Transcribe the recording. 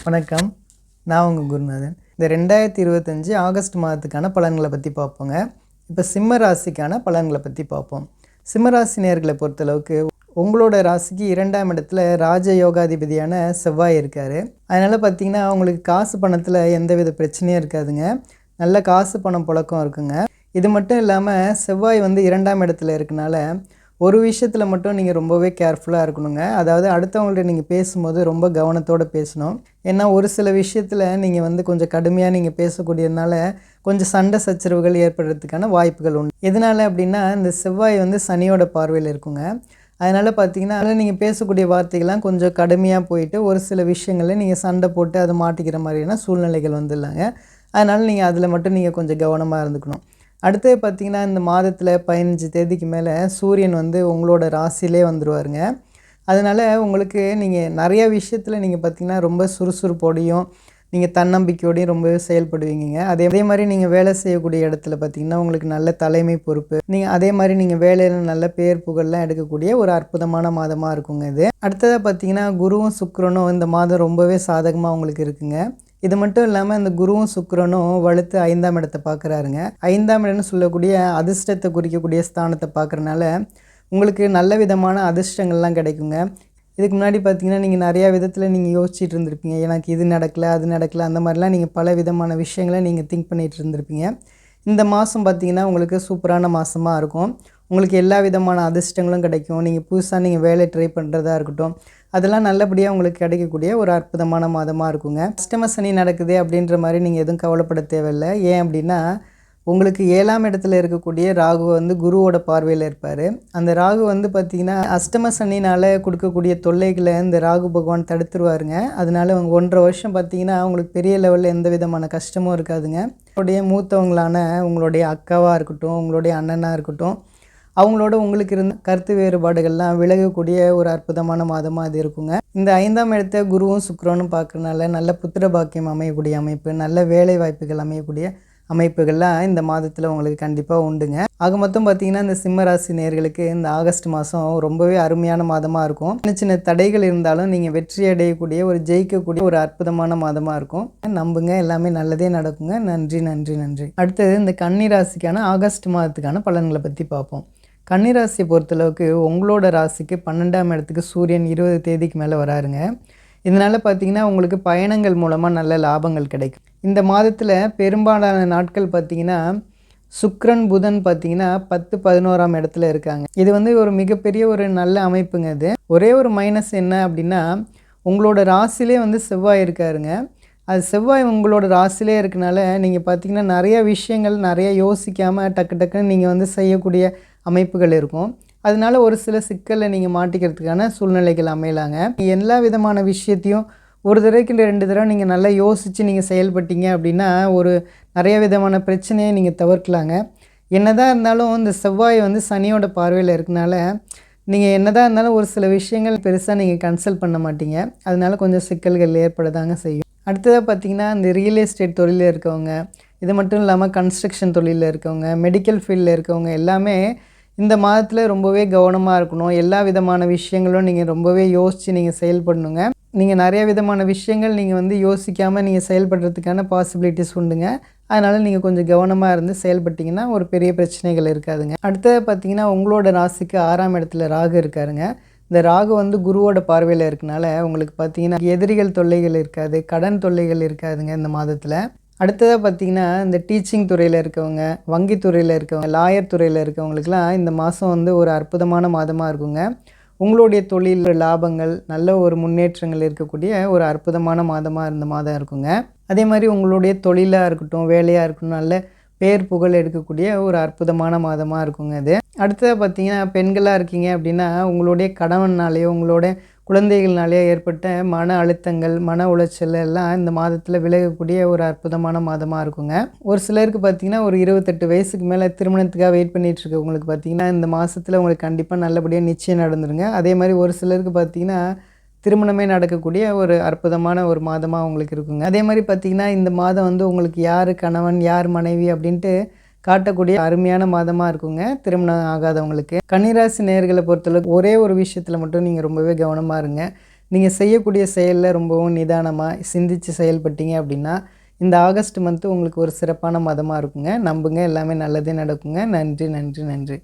வணக்கம். நான் உங்கள் குருநாதன். இந்த 2025 ஆகஸ்ட் மாதத்துக்கான பலன்களை பற்றி பார்ப்போங்க. இப்போ சிம்ம ராசிக்கான பலன்களை பற்றி பார்ப்போம். சிம்ம ராசி நேயர்களை பொறுத்தளவுக்கு உங்களோட ராசிக்கு 2ஆம் இடத்துல ராஜ யோகாதிபதியான செவ்வாய் இருக்கார். அதனால் பார்த்திங்கன்னா உங்களுக்கு காசு பணத்தில் எந்தவித பிரச்சனையும் இருக்காதுங்க. நல்ல காசு பணம் புழக்கம் இருக்குங்க. இது மட்டும் இல்லாமல் செவ்வாய் 2ஆம் இடத்துல இருக்கனால ஒரு விஷயத்தில் மட்டும் நீங்கள் ரொம்பவே கேர்ஃபுல்லாக இருக்கணுங்க. அதாவது அடுத்தவங்கள்ட்ட நீங்கள் பேசும்போது ரொம்ப கவனத்தோடு பேசணும். ஏன்னா ஒரு சில விஷயத்தில் நீங்கள் கொஞ்சம் கடுமையாக நீங்கள் பேசக்கூடியதுனால கொஞ்சம் சண்டை சச்சரவுகள் ஏற்படுறதுக்கான வாய்ப்புகள் உண்டு. எதனால் அப்படின்னா இந்த செவ்வாய் சனியோட பார்வையில் இருக்குங்க. அதனால் பார்த்திங்கன்னா அதில் நீங்கள் பேசக்கூடிய வார்த்தைகள்லாம் கொஞ்சம் கடுமையாக போயிட்டு ஒரு சில விஷயங்களில் நீங்கள் சண்டை போட்டு அதை மாட்டிக்கிற மாதிரியான சூழ்நிலைகள் வந்துடலாங்க. அதனால் நீங்கள் அதில் மட்டும் நீங்கள் கொஞ்சம் கவனமாக இருந்துக்கணும். அடுத்தது பார்த்திங்கன்னா இந்த மாதத்தில் 15 தேதிக்கு மேலே சூரியன் உங்களோட ராசியிலே வந்துடுவாருங்க. அதனால் உங்களுக்கு நீங்கள் நிறையா விஷயத்தில் நீங்கள் பார்த்திங்கன்னா ரொம்ப சுறுசுறுப்போடையும் நீங்கள் தன்னம்பிக்கையோடையும் ரொம்பவே செயல்படுவீங்க. அதே மாதிரி நீங்கள் வேலை செய்யக்கூடிய இடத்துல பார்த்திங்கன்னா உங்களுக்கு நல்ல தலைமை பொறுப்பு, அதே மாதிரி நீங்கள் வேலையில் நல்ல பேர் புகழ்லாம் எடுக்கக்கூடிய ஒரு அற்புதமான மாதமாக இருக்குங்க இது. அடுத்ததாக பார்த்திங்கன்னா குருவும் சுக்கிரனும் இந்த மாதம் ரொம்பவே சாதகமாக உங்களுக்கு இருக்குங்க. இது மட்டும் இல்லாமல் இந்த குருவும் சுக்கிரனும் வலுத்து 5ஆம் இடத்தை பார்க்குறாருங்க. 5ஆம் இடம்னு சொல்லக்கூடிய அதிர்ஷ்டத்தை குறிக்கக்கூடிய ஸ்தானத்தை பார்க்குறனால உங்களுக்கு நல்ல விதமான அதிர்ஷ்டங்கள்லாம் கிடைக்குங்க. இதுக்கு முன்னாடி பார்த்திங்கன்னா நீங்கள் நிறையா விதத்தில் நீங்கள் யோசிச்சுட்டு இருந்திருப்பீங்க. எனக்கு இது நடக்கலை அது நடக்கலை அந்த மாதிரிலாம் நீங்கள் பல விதமான விஷயங்களை நீங்கள் திங்க் பண்ணிகிட்டு இருந்திருப்பீங்க. இந்த மாதம் பார்த்திங்கன்னா உங்களுக்கு சூப்பரான மாதமாக இருக்கும். உங்களுக்கு எல்லா விதமான அதிர்ஷ்டங்களும் கிடைக்கும். நீங்கள் புதுசாக நீங்கள் வேலை ட்ரை பண்ணுறதா இருக்கட்டும், அதெல்லாம் நல்லபடியாக உங்களுக்கு கிடைக்கக்கூடிய ஒரு அற்புதமான மாதமாக இருக்குங்க. அஷ்டம சனி நடக்குது அப்படின்ற மாதிரி நீங்கள் எதுவும் கவலைப்பட தேவையில்லை. ஏன் அப்படின்னா உங்களுக்கு 7ஆம் இடத்துல இருக்கக்கூடிய ராகு குருவோட பார்வையில் இருப்பார். அந்த ராகு பார்த்திங்கன்னா அஷ்டம சனினால் கொடுக்கக்கூடிய தொல்லைகளை இந்த ராகு பகவான் தடுத்துருவாருங்க. அதனால 1.5 வருஷம் பார்த்திங்கன்னா உங்களுக்கு பெரிய லெவலில் எந்த விதமான கஷ்டமும் இருக்காதுங்க. உங்களுடைய மூத்தவங்களான உங்களுடைய அக்காவாக இருக்கட்டும், உங்களுடைய அண்ணனாக இருக்கட்டும், அவங்களோட உங்களுக்கு இருந்த கருத்து வேறுபாடுகள்லாம் விலகக்கூடிய ஒரு அற்புதமான மாதமாக அது இருக்குங்க. இந்த 5ஆம் இடத்தை குருவும் சுக்கிரனும் பார்க்குறதுனால நல்ல புத்திர பாக்கியம் அமையக்கூடிய அமைப்பு, நல்ல வேலை வாய்ப்புகள் அமையக்கூடிய அமைப்புகள்லாம் இந்த மாதத்தில் உங்களுக்கு கண்டிப்பாக உண்டுங்க. ஆக மொத்தம் பார்த்திங்கன்னா இந்த சிம்ம ராசி நேயர்களுக்கு இந்த ஆகஸ்ட் மாதம் ரொம்பவே அருமையான மாதமாக இருக்கும். சின்ன சின்ன தடைகள் இருந்தாலும் நீங்கள் வெற்றி அடையக்கூடிய ஒரு ஜெயிக்கக்கூடிய ஒரு அற்புதமான மாதமாக இருக்கும். நம்புங்க, எல்லாமே நல்லதே நடக்குங்க. நன்றி நன்றி நன்றி. அடுத்தது இந்த கன்னி ராசிக்கான ஆகஸ்ட் மாதத்துக்கான பலன்களை பற்றி பார்ப்போம். கன்னி ராசியை பொறுத்தளவுக்கு உங்களோட ராசிக்கு 12ஆம் இடத்துக்கு சூரியன் 20 தேதிக்கு மேலே வராருங்க. இதனால் பார்த்திங்கன்னா உங்களுக்கு பயணங்கள் மூலமாக நல்ல லாபங்கள் கிடைக்கும். இந்த மாதத்தில் பெரும்பாலான நாட்கள் பார்த்திங்கன்னா சுக்கிரன் புதன் பார்த்திங்கன்னா 10, 11ஆம் இடத்துல இருக்காங்க. இது ஒரு மிகப்பெரிய ஒரு நல்ல அமைப்புங்க. இது ஒரே ஒரு மைனஸ் என்ன அப்படின்னா உங்களோட ராசிலே செவ்வாய் இருக்காருங்க. அது செவ்வாய் உங்களோட ராசிலே இருக்கனால நீங்கள் பார்த்திங்கன்னா நிறையா விஷயங்கள் நிறையா யோசிக்காமல் டக்கு டக்குன்னு நீங்கள் செய்யக்கூடிய அமைப்புகள் இருக்கும். அதனால ஒரு சில சிக்கலில் நீங்கள் மாட்டிக்கிறதுக்கான சூழ்நிலைகள் அமையலாங்க. எல்லா விதமான விஷயத்தையும் ஒரு தடவைக்கு 2 தடவை நீங்கள் நல்லா யோசித்து நீங்கள் செயல்பட்டீங்க அப்படின்னா ஒரு நிறைய விதமான பிரச்சனையை நீங்கள் தவிர்க்கலாங்க. என்னதான் இருந்தாலும் இந்த செவ்வாய் சனியோட பார்வையில் இருக்கனால நீங்கள் என்னதான் இருந்தாலும் ஒரு சில விஷயங்கள் பெருசாக நீங்கள் கன்சல்ட் பண்ண மாட்டீங்க. அதனால கொஞ்சம் சிக்கல்கள் ஏற்படதாங்க செய்யும். அடுத்ததாக பார்த்திங்கன்னா இந்த ரியல் எஸ்டேட் தொழிலில் இருக்கவங்க, இது மட்டும் இல்லாமல் கன்ஸ்ட்ரக்ஷன் தொழிலில் இருக்கவங்க, மெடிக்கல் ஃபீல்டில் இருக்கவங்க எல்லாமே இந்த மாதத்தில் ரொம்பவே கவனமாக இருக்கணும். எல்லா விதமான விஷயங்களும் நீங்கள் ரொம்பவே யோசித்து நீங்கள் செயல்படணுங்க. நீங்கள் நிறைய விதமான விஷயங்கள் நீங்கள் யோசிக்காமல் நீங்கள் செயல்படுறதுக்கான பாசிபிலிட்டிஸ் உண்டுங்க. அதனால் நீங்கள் கொஞ்சம் கவனமாக இருந்து செயல்பட்டிங்கன்னா ஒரு பெரிய பிரச்சனைகள் இருக்காதுங்க. அடுத்தது பார்த்திங்கன்னா உங்களோட ராசிக்கு 6ஆம் இடத்துல ராகு இருக்காருங்க. இந்த ராகு குருவோட பார்வையில் இருக்கனால உங்களுக்கு பார்த்திங்கன்னா எதிரிகள் தொல்லைகள் இருக்காது, கடன் தொல்லைகள் இருக்காதுங்க இந்த மாதத்தில். அடுத்ததாக பார்த்திங்கன்னா இந்த டீச்சிங் துறையில் இருக்கவங்க, வங்கி துறையில் இருக்கவங்க, லாயர் துறையில் இருக்கவங்களுக்கெல்லாம் இந்த மாதம் ஒரு அற்புதமான மாதமாக இருக்குங்க. உங்களுடைய தொழில் லாபங்கள் நல்ல ஒரு முன்னேற்றங்கள் இருக்கக்கூடிய ஒரு அற்புதமான மாதமாக இந்த மாதம் இருக்குங்க. அதே மாதிரி உங்களுடைய தொழிலாக இருக்கட்டும், வேலையாக இருக்கட்டும், நல்ல பேர் புகழ் எடுக்கக்கூடிய ஒரு அற்புதமான மாதமாக இருக்குங்க இது. அடுத்ததாக பார்த்திங்கன்னா பெண்களாக இருக்கீங்க அப்படின்னா உங்களுடைய கணவனாலேயோ உங்களோட குழந்தைகள்னாலேயோ ஏற்பட்ட மன அழுத்தங்கள், மன உளைச்சல் எல்லாம் இந்த மாதத்தில் விலகக்கூடிய ஒரு அற்புதமான மாதமாக இருக்குங்க. ஒரு சிலருக்கு பார்த்திங்கன்னா ஒரு 28 வயசுக்கு மேலே திருமணத்துக்காக வெயிட் பண்ணிகிட்ருக்கு உங்களுக்கு பார்த்திங்கன்னா இந்த மாதத்தில் உங்களுக்கு கண்டிப்பாக நல்லபடியாக நிச்சயம் நடந்துருங்க. அதே மாதிரி ஒரு சிலருக்கு பார்த்திங்கன்னா திருமணமே நடக்கக்கூடிய ஒரு அற்புதமான ஒரு மாதமாக உங்களுக்கு இருக்குங்க. அதே மாதிரி பார்த்திங்கன்னா இந்த மாதம் உங்களுக்கு யார் கணவன் யார் மனைவி அப்படின்ட்டு காட்டக்கூடிய அருமையான மாதமாக இருக்குங்க திருமணம் ஆகாதவங்களுக்கு. கன்னிராசி நேயர்களை பொறுத்தளவுக்கு ஒரே ஒரு விஷயத்தில் மட்டும் நீங்கள் ரொம்பவே கவனமாக இருங்க. நீங்கள் செய்யக்கூடிய செயலில் ரொம்பவும் நிதானமாக சிந்தித்து செயல்பட்டீங்க அப்படின்னா இந்த ஆகஸ்ட் மந்த்து உங்களுக்கு ஒரு சிறப்பான மாதமாக இருக்குங்க. நம்புங்க, எல்லாமே நல்லதே நடக்குங்க. நன்றி, நன்றி, நன்றி.